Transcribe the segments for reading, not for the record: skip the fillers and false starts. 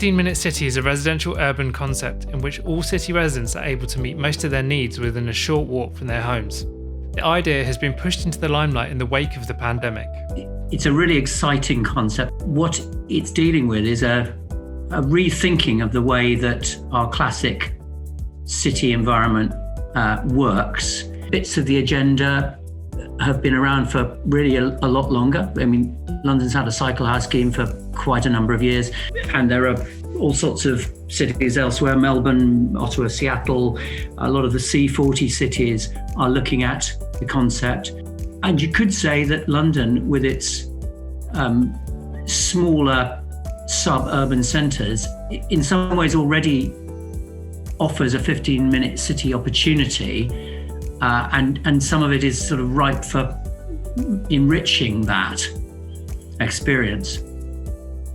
15-minute city is a residential urban concept in which all city residents are able to meet most of their needs within a short walk from their homes. The idea has been pushed into the limelight in the wake of the pandemic. It's a really exciting concept. What it's dealing with is a rethinking of the way that our classic city environment works. Bits of the agenda have been around for really a lot longer. I mean, London's had a cycle hire scheme for quite a number of years, and there are all sorts of cities elsewhere, Melbourne, Ottawa, Seattle, a lot of the C40 cities are looking at the concept. And you could say that London, with its smaller suburban centres, in some ways already offers a 15-minute city opportunity, and some of it is sort of ripe for enriching that experience.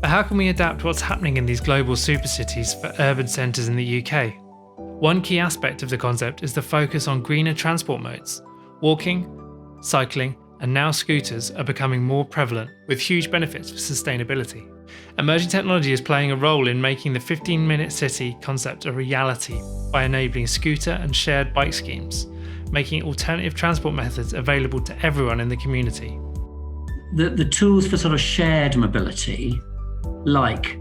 But how can we adapt what's happening in these global supercities for urban centres in the UK? One key aspect of the concept is the focus on greener transport modes. Walking, cycling, and now scooters are becoming more prevalent, with huge benefits for sustainability. Emerging technology is playing a role in making the 15-minute city concept a reality by enabling scooter and shared bike schemes, making alternative transport methods available to everyone in the community. The tools for sort of shared mobility, like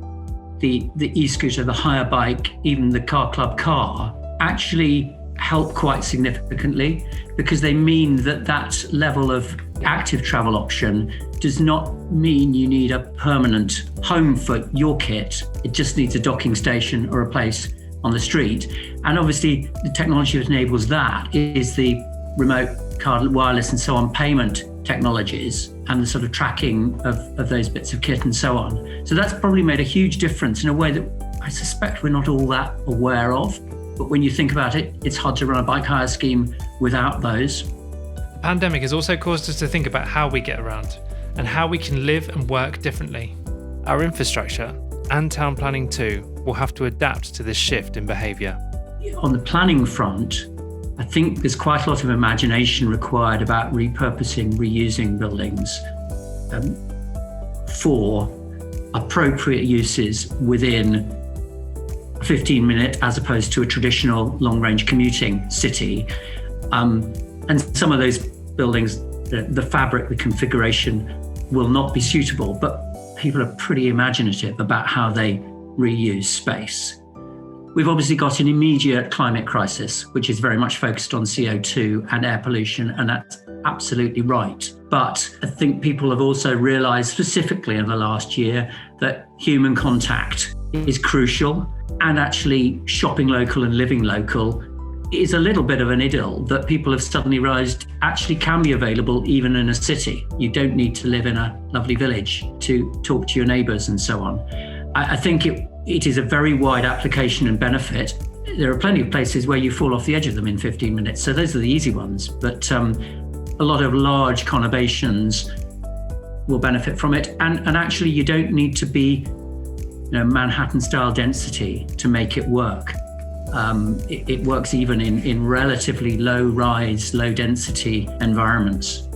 the e-scooter, the hire bike, even the car club car, actually help quite significantly, because they mean that level of active travel option does not mean you need a permanent home for your kit. It just needs a docking station or a place on the street. And obviously the technology that enables that is the remote card, wireless and so on payment technologies and the sort of tracking of those bits of kit and so on. So that's probably made a huge difference in a way that I suspect we're not all that aware of. But when you think about it, it's hard to run a bike hire scheme without those. The pandemic has also caused us to think about how we get around and how we can live and work differently. Our infrastructure, and town planning too, will have to adapt to this shift in behaviour. On the planning front, I think there's quite a lot of imagination required about repurposing, reusing buildings for appropriate uses within a 15-minute as opposed to a traditional long-range commuting city. And some of those buildings, the fabric, the configuration will not be suitable, but people are pretty imaginative about how they reuse space. We've obviously got an immediate climate crisis, which is very much focused on CO2 and air pollution, and that's absolutely right. But I think people have also realised, specifically in the last year, that human contact is crucial, and actually shopping local and living local is a little bit of an idyll that people have suddenly realised actually can be available even in a city. You don't need to live in a lovely village to talk to your neighbours and so on. I think it is a very wide application and benefit. There are plenty of places where you fall off the edge of them in 15 minutes, so those are the easy ones. But a lot of large conurbations will benefit from it. And actually you don't need to be Manhattan-style density to make it work. It works even in relatively low-rise, low-density environments.